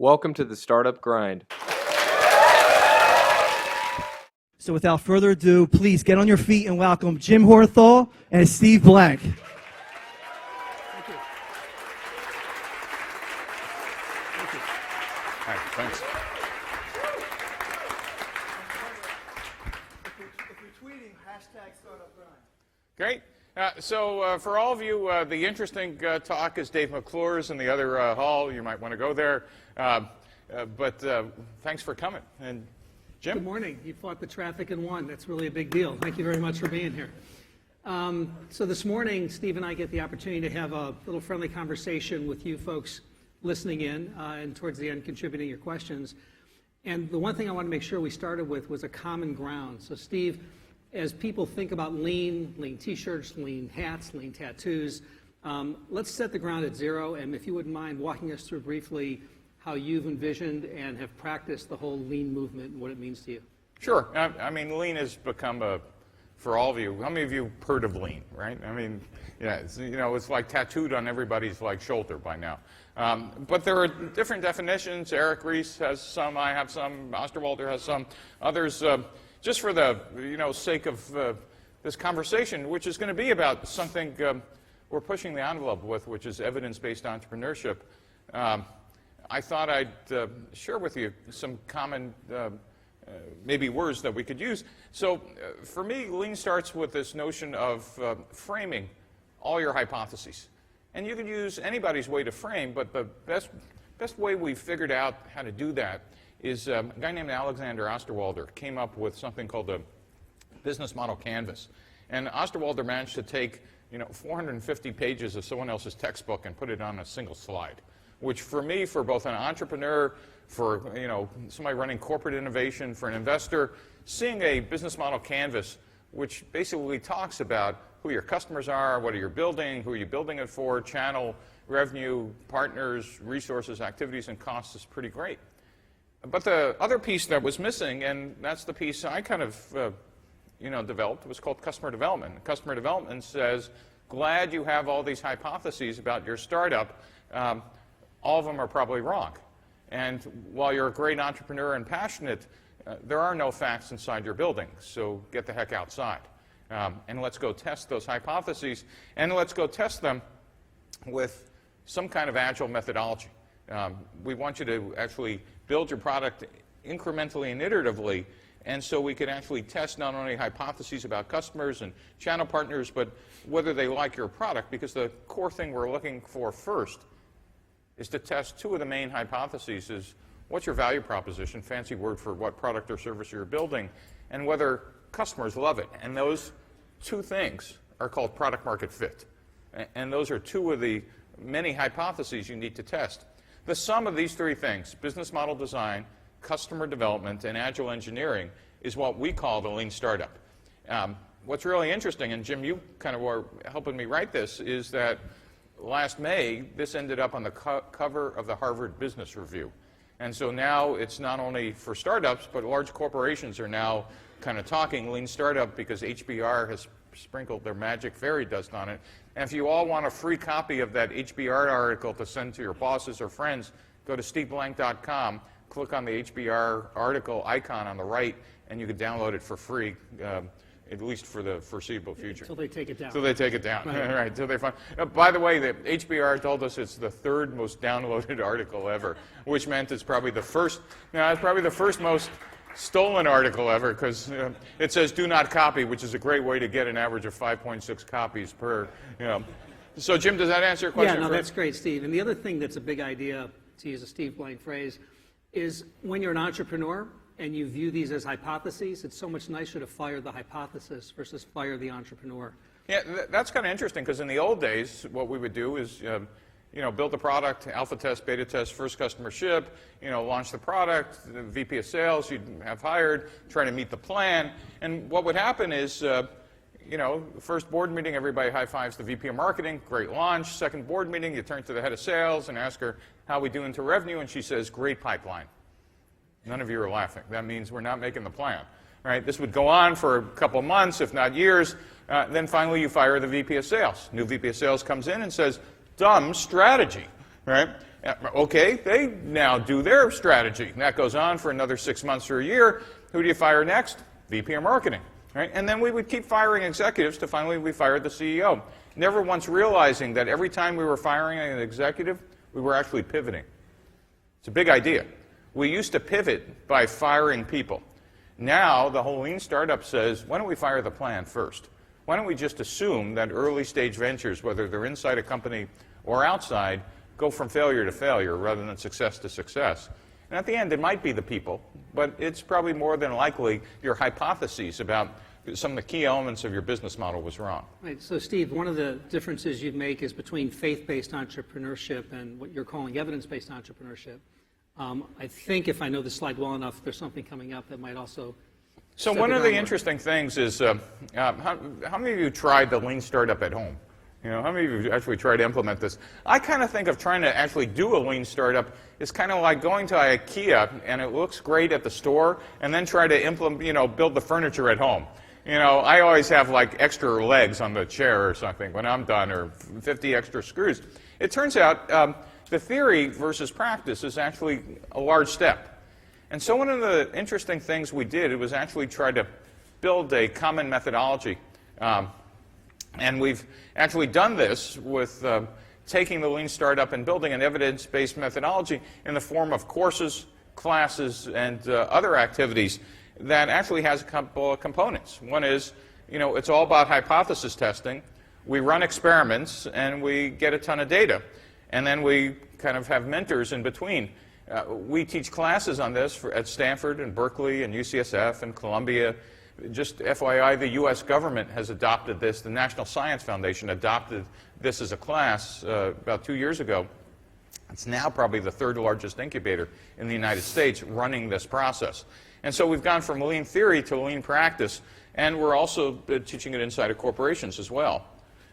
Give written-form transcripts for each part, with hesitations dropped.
Welcome to the Startup Grind. So without further ado, please get on your feet and welcome Jim Horthol and Steve Blank. Thank you. Thank you. All right, thanks. If you're tweeting, #StartupGrind. Great. So for all of you, the interesting talk is Dave McClure's in the other hall. You might want to go there. But thanks for coming. And Jim? Good morning. You fought the traffic and won. That's really a big deal. Thank you very much for being here. So this morning, Steve and I get the opportunity to have a little friendly conversation with you folks listening in and towards the end contributing your questions. And the one thing I want to make sure we started with was a common ground. So Steve, as people think about lean t-shirts, lean hats, lean tattoos, let's set the ground at zero. And if you wouldn't mind walking us through briefly how you've envisioned and have practiced the whole lean movement and what it means to you. Sure. I mean, lean has become for all of you, how many of you have heard of lean, right? I mean, yeah, it's like tattooed on everybody's shoulder by now. But there are different definitions. Eric Ries has some, I have some, Osterwalder has some, others. Just for the sake of this conversation, which is going to be about something we're pushing the envelope with, which is evidence-based entrepreneurship, I thought I'd share with you some common maybe words that we could use. So for me, lean starts with this notion of framing all your hypotheses. And you can use anybody's way to frame, but the best way we've figured out how to do that is a guy named Alexander Osterwalder came up with something called the business model canvas. And Osterwalder managed to take 450 pages of someone else's textbook and put it on a single slide, which for me, for both an entrepreneur, for somebody running corporate innovation, for an investor, seeing a business model canvas which basically talks about who your customers are, what are you building, who are you building it for, channel, revenue, partners, resources, activities, and costs is pretty great. But the other piece that was missing, and that's the piece I kind of developed, was called customer development. Customer development says, glad you have all these hypotheses about your startup. All of them are probably wrong. And while you're a great entrepreneur and passionate, there are no facts inside your building. So get the heck outside. And let's go test those hypotheses. And let's go test them with some kind of agile methodology. We want you to actually build your product incrementally and iteratively, and so we can actually test not only hypotheses about customers and channel partners, but whether they like your product, because the core thing we're looking for first is to test two of the main hypotheses is what's your value proposition, fancy word for what product or service you're building, and whether customers love it. And those two things are called product market fit. And those are two of the many hypotheses you need to test. The sum of these three things, business model design, customer development, and agile engineering, is what we call the lean startup. What's really interesting, and Jim, you kind of were helping me write this, is that last May, this ended up on the cover of the Harvard Business Review. And so now it's not only for startups, but large corporations are now kind of talking lean startup because HBR has sprinkled their magic fairy dust on it. And if you all want a free copy of that HBR article to send to your bosses or friends, go to steveblank.com, click on the HBR article icon on the right, and you can download it for free, at least for the foreseeable future. Until they take it down. Until they take it down, Right. right, until they find. By the way, the HBR told us it's the third most downloaded article ever, which meant it's probably the first, it's probably the first most stolen article ever, because it says do not copy, which is a great way to get an average of 5.6 copies per, So Jim, does that answer your question? Yeah, no, that's great, Steve. And the other thing that's a big idea, to use a Steve Blank phrase, is when you're an entrepreneur and you view these as hypotheses, it's so much nicer to fire the hypothesis versus fire the entrepreneur. Yeah, that's kind of interesting, because in the old days, what we would do is build the product, alpha test, beta test, first customer ship, launch the product, the VP of sales you'd have hired, try to meet the plan. And what would happen is, first board meeting, everybody high-fives the VP of marketing, great launch. Second board meeting, you turn to the head of sales and ask her, how we do into revenue? And she says, great pipeline. None of you are laughing. That means we're not making the plan. Right? This would go on for a couple months, if not years. Then finally you fire the VP of sales. New VP of sales comes in and says, dumb strategy. Right? Okay, they now do their strategy. And that goes on for another 6 months or a year. Who do you fire next? VP of Marketing. Right? And then we would keep firing executives till finally we fired the CEO. Never once realizing that every time we were firing an executive, we were actually pivoting. It's a big idea. We used to pivot by firing people. Now the whole lean startup says, why don't we fire the plan first? Why don't we just assume that early stage ventures, whether they're inside a company or outside, go from failure to failure rather than success to success. And at the end, it might be the people, but it's probably more than likely your hypotheses about some of the key elements of your business model was wrong. Right. So, Steve, one of the differences you make is between faith-based entrepreneurship and what you're calling evidence-based entrepreneurship. I think if I know the slide well enough, there's something coming up that might also. So one of the interesting things is, how many of you tried the lean startup at home? You know, how many of you actually tried to implement this? I kind of think of trying to actually do a lean startup is kind of like going to IKEA and it looks great at the store, and then try to implement, build the furniture at home. I always have like extra legs on the chair or something when I'm done, or 50 extra screws. It turns out the theory versus practice is actually a large step. And so one of the interesting things we did was actually try to build a common methodology. And we've actually done this with taking the lean startup and building an evidence-based methodology in the form of courses, classes, and other activities that actually has a couple of components. One is, it's all about hypothesis testing. We run experiments and we get a ton of data. And then we kind of have mentors in between. We teach classes on this at Stanford and Berkeley and UCSF and Columbia. Just FYI, the U.S. government has adopted this. The National Science Foundation adopted this as a class about 2 years ago. It's now probably the third largest incubator in the United States running this process. And so we've gone from lean theory to lean practice, and we're also teaching it inside of corporations as well.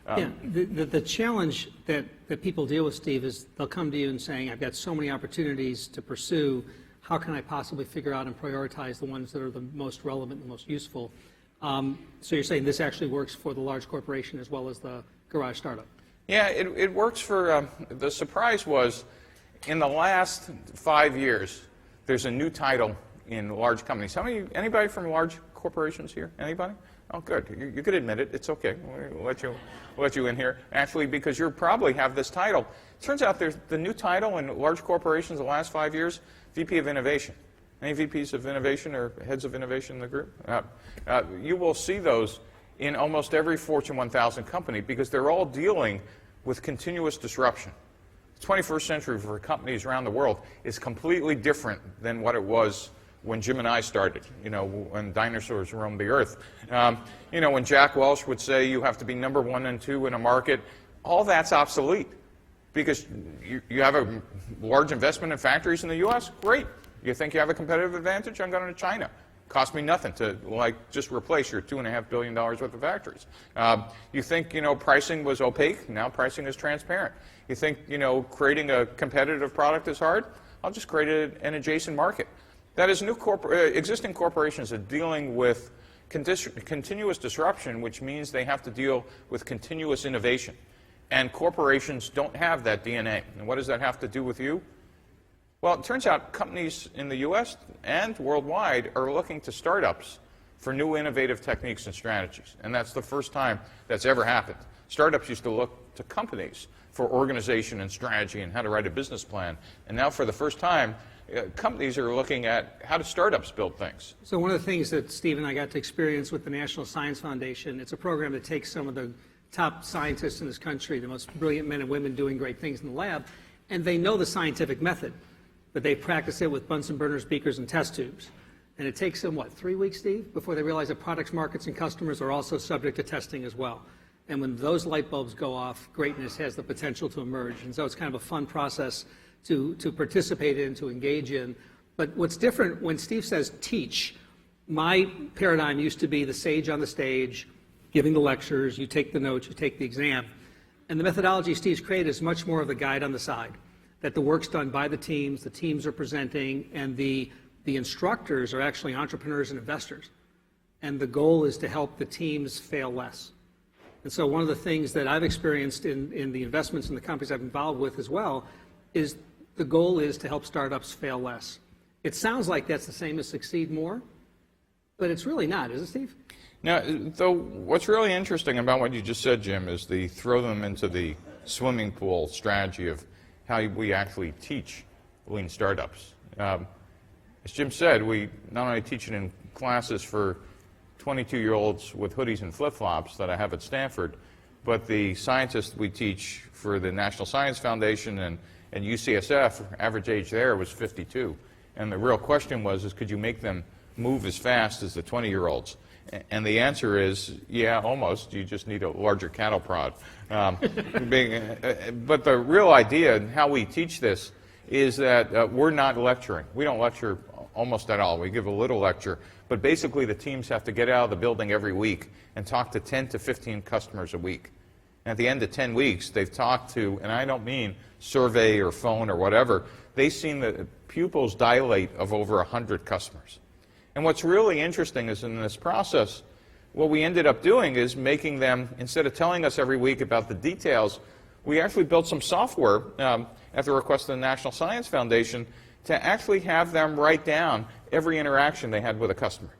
The challenge that people deal with, Steve, is they'll come to you and saying, I've got so many opportunities to pursue. How can I possibly figure out and prioritize the ones that are the most relevant and the most useful? So you're saying this actually works for the large corporation as well as the garage startup? Yeah, it works for, the surprise was, in the last 5 years, there's a new title in large companies. Anybody from large corporations here? Anybody? Oh, good. You could admit it. It's okay. We'll let you in here. Actually, because you probably have this title. It turns out there's the new title in large corporations the last 5 years, VP of Innovation. Any VPs of innovation or heads of innovation in the group? You will see those in almost every Fortune 1000 company because they're all dealing with continuous disruption. The 21st century for companies around the world is completely different than what it was when Jim and I started, when dinosaurs roamed the earth. When Jack Welch would say you have to be number 1 and 2 in a market, all that's obsolete because you have a large investment in factories in the U.S., great. You think you have a competitive advantage? I'm going to China. Cost me nothing to just replace your $2.5 billion worth of factories. You think pricing was opaque? Now pricing is transparent. You think creating a competitive product is hard? I'll just create an adjacent market. That is, existing corporations are dealing with continuous disruption, which means they have to deal with continuous innovation. And corporations don't have that DNA. And what does that have to do with you? Well, it turns out companies in the U.S. and worldwide are looking to startups for new innovative techniques and strategies. And that's the first time that's ever happened. Startups used to look to companies for organization and strategy and how to write a business plan. And now for the first time, companies are looking at how do startups build things. So one of the things that Steve and I got to experience with the National Science Foundation, it's a program that takes some of the top scientists in this country, the most brilliant men and women doing great things in the lab, and they know the scientific method, but they practice it with Bunsen burners, beakers, and test tubes. And it takes them, 3 weeks, Steve, before they realize that products, markets, and customers are also subject to testing as well. And when those light bulbs go off, greatness has the potential to emerge. And so it's kind of a fun process to participate in, to engage in. But what's different when Steve says teach, my paradigm used to be the sage on the stage, giving the lectures, you take the notes, you take the exam. And the methodology Steve's created is much more of the guide on the side, that the work's done by the teams are presenting, and the instructors are actually entrepreneurs and investors. And the goal is to help the teams fail less. And so one of the things that I've experienced in the investments in the companies I've been involved with as well is the goal is to help startups fail less. It sounds like that's the same as succeed more, but it's really not, is it, Steve? Now, though, what's really interesting about what you just said, Jim, is the throw them into the swimming pool strategy of how we actually teach lean startups. As Jim said, we not only teach it in classes for 22-year-olds with hoodies and flip-flops that I have at Stanford, but the scientists we teach for the National Science Foundation and UCSF, average age there was 52. And the real question was, could you make them move as fast as the 20-year-olds? And the answer is, yeah, almost. You just need a larger cattle prod. But the real idea and how we teach this is that we're not lecturing. We don't lecture almost at all. We give a little lecture. But basically, the teams have to get out of the building every week and talk to 10 to 15 customers a week. And at the end of 10 weeks, they've talked to, and I don't mean survey or phone or whatever, they've seen the pupils dilate of over 100 customers. And what's really interesting is in this process, what we ended up doing is making them, instead of telling us every week about the details, we actually built some software at the request of the National Science Foundation to actually have them write down every interaction they had with a customer.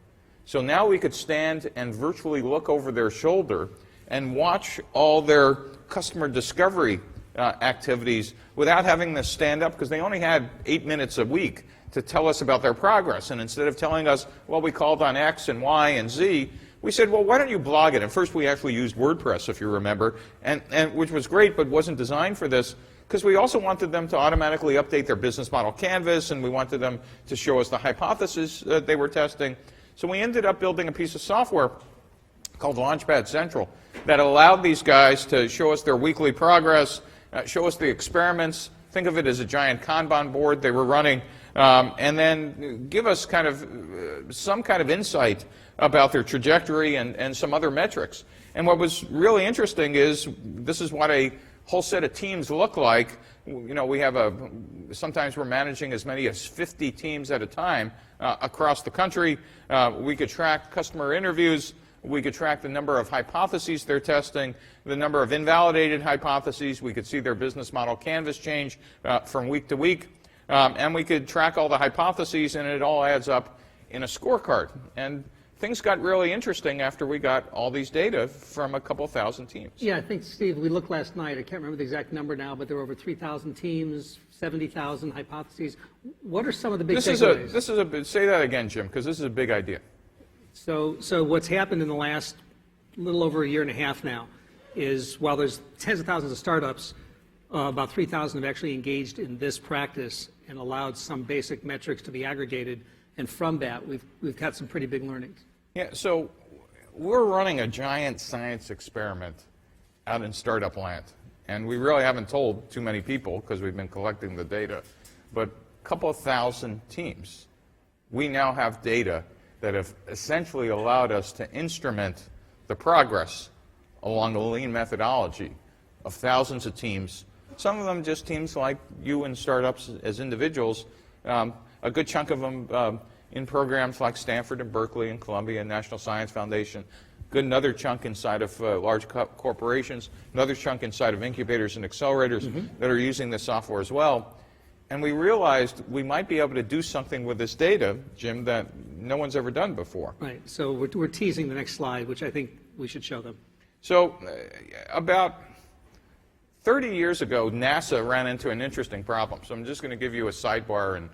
So now we could stand and virtually look over their shoulder and watch all their customer discovery activities without having to stand up, because they only had 8 minutes a week to tell us about their progress. And instead of telling us, well, we called on X and Y and Z, we said, well, why don't you blog it? And first we actually used WordPress, if you remember, and which was great but wasn't designed for this, because we also wanted them to automatically update their business model canvas, and we wanted them to show us the hypothesis that they were testing. So we ended up building a piece of software called Launchpad Central that allowed these guys to show us their weekly progress, show us the experiments, think of it as a giant Kanban board they were running, and then give us kind of some kind of insight about their trajectory and some other metrics. And what was really interesting is this is what a whole set of teams look like. You know, we have sometimes we're managing as many as 50 teams at a time across the country. We could track customer interviews. We could track the number of hypotheses they're testing, the number of invalidated hypotheses. We could see their business model canvas change from week to week. And we could track all the hypotheses, and it all adds up in a scorecard. And things got really interesting after we got all these data from a couple thousand teams. Yeah, I think, Steve, we looked last night. I can't remember the exact number now, but there were over 3,000 teams, 70,000 hypotheses. What are some of the big takeaways? Say that again, Jim, because this is a big idea. So what's happened in the last little over a year and a half now is, while there's tens of thousands of startups, about 3,000 have actually engaged in this practice and allowed some basic metrics to be aggregated. And from that, we've got some pretty big learnings. Yeah, so we're running a giant science experiment out in startup land. And we really haven't told too many people because we've been collecting the data. But a couple of thousand teams, we now have data that have essentially allowed us to instrument the progress along the lean methodology of thousands of teams, some of them just teams like you and startups as individuals, a good chunk of them in programs like Stanford and Berkeley and Columbia and National Science Foundation, another chunk inside of large corporations, another chunk inside of incubators and accelerators that are using this software as well. And we realized we might be able to do something with this data, Jim, that no one's ever done before. Right. So we're teasing the next slide, which I think we should show them. So about 30 years ago, NASA ran into an interesting problem. So I'm just going to give you a sidebar, and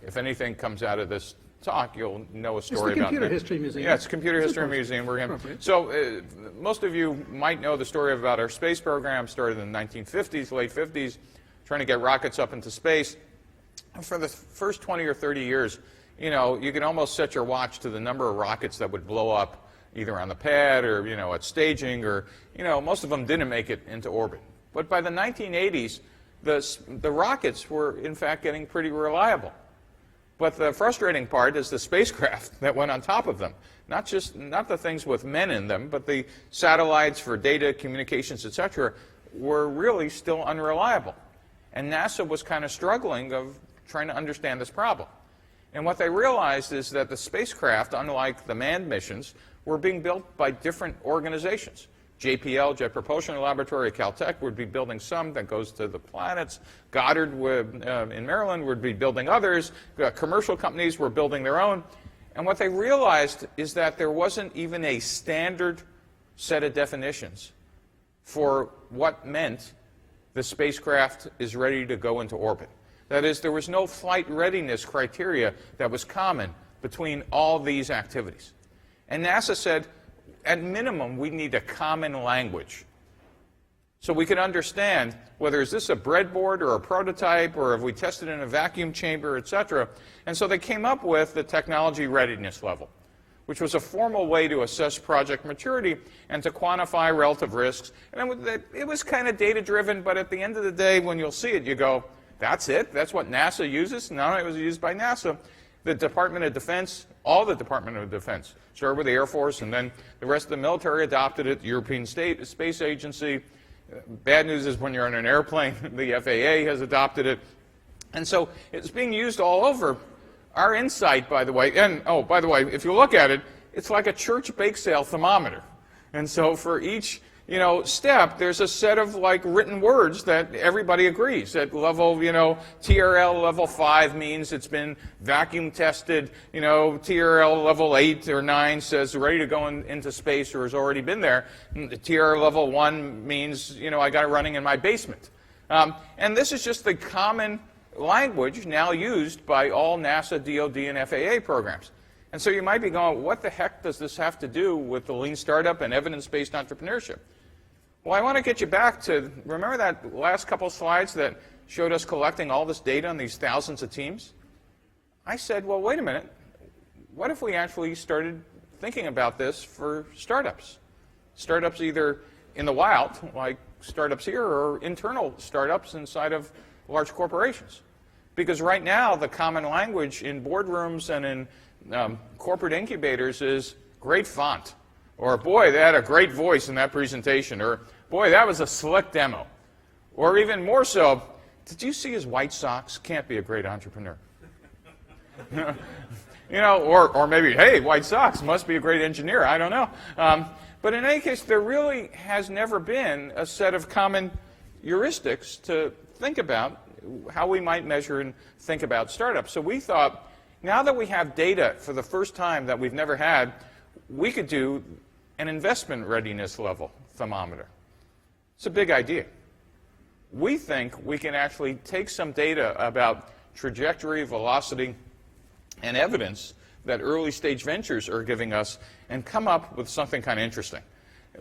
if anything comes out of this talk, you'll know a story about it. It's the Computer History Museum. Yeah, it's Computer History Museum. So most of you might know the story about our space program, started in the 1950s, late 50s, trying to get rockets up into space. For the first 20 or 30 years, you know, you could almost set your watch to the number of rockets that would blow up either on the pad or, you know, at staging, or, you know, most of them didn't make it into orbit. But by the 1980s, the rockets were, in fact, getting pretty reliable. But the frustrating part is the spacecraft that went on top of them. Not the things with men in them, but the satellites for data, communications, etc., were really still unreliable. And NASA was kind of struggling of trying to understand this problem. And what they realized is that the spacecraft, unlike the manned missions, were being built by different organizations. JPL, Jet Propulsion Laboratory at Caltech, would be building some that goes to the planets. Goddard in Maryland would be building others. Commercial companies were building their own. And what they realized is that there wasn't even a standard set of definitions for what meant the spacecraft is ready to go into orbit. That is, there was no flight readiness criteria that was common between all these activities. And NASA said, at minimum, we need a common language so we can understand whether is this a breadboard or a prototype, or have we tested in a vacuum chamber, etc. And so they came up with the technology readiness level, which was a formal way to assess project maturity and to quantify relative risks. And it was kind of data-driven, but at the end of the day, when you'll see it, you go, that's it? That's what NASA uses? No, it was used by NASA. The Department of Defense, all the Department of Defense, started with the Air Force, and then the rest of the military adopted it, the European Space Agency. Bad news is when you're on an airplane, the FAA has adopted it. And so it's being used all over. Our insight, by the way, and oh, by the way, if you look at it, it's like a church bake sale thermometer. And so for each step, there's a set of written words that everybody agrees. At level, TRL level 5 means it's been vacuum tested. TRL level 8 or 9 says ready to go into space or has already been there. And the TRL level 1 means, I got it running in my basement. And this is just the common language now used by all NASA, DoD, and FAA programs. And so you might be going, what the heck does this have to do with the lean startup and evidence-based entrepreneurship? Well, I want to get you back to, remember that last couple slides that showed us collecting all this data on these thousands of teams? I said, well, wait a minute. What if we actually started thinking about this for startups? Startups either in the wild, like startups here, or internal startups inside of large corporations. Because right now, the common language in boardrooms and in corporate incubators is great font. Or, boy, they had a great voice in that presentation. Or, boy, that was a slick demo. Or even more so, did you see his white socks? Can't be a great entrepreneur. Or maybe, hey, white socks, must be a great engineer. I don't know. But in any case, there really has never been a set of common heuristics to think about how we might measure and think about startups. So we thought, now that we have data for the first time that we've never had, we could do an investment readiness level thermometer. It's a big idea. We think we can actually take some data about trajectory, velocity, and evidence that early stage ventures are giving us and come up with something kind of interesting.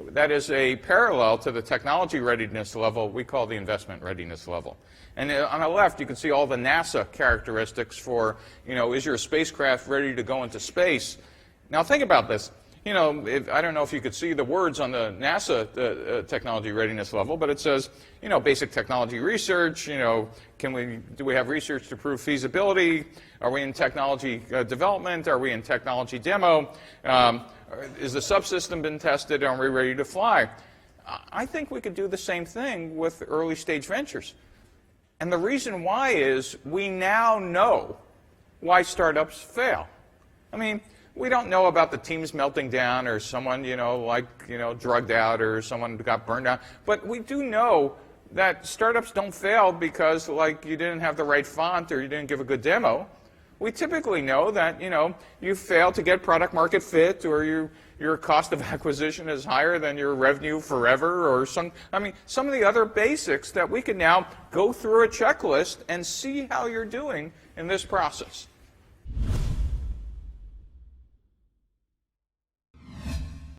That is a parallel to the technology readiness level we call the investment readiness level. And on the left, you can see all the NASA characteristics for, is your spacecraft ready to go into space? Now think about this. I don't know if you could see the words on the NASA technology readiness level, but it says, basic technology research, do we have research to prove feasibility? Are we in technology development? Are we in technology demo? Is the subsystem been tested? Are we ready to fly? I think we could do the same thing with early stage ventures. And the reason why is we now know why startups fail. I mean, we don't know about the teams melting down or someone, drugged out or someone got burned out. But we do know that startups don't fail because, you didn't have the right font or you didn't give a good demo. We typically know that, you failed to get product market fit or your cost of acquisition is higher than your revenue forever or some of the other basics that we can now go through a checklist and see how you're doing in this process.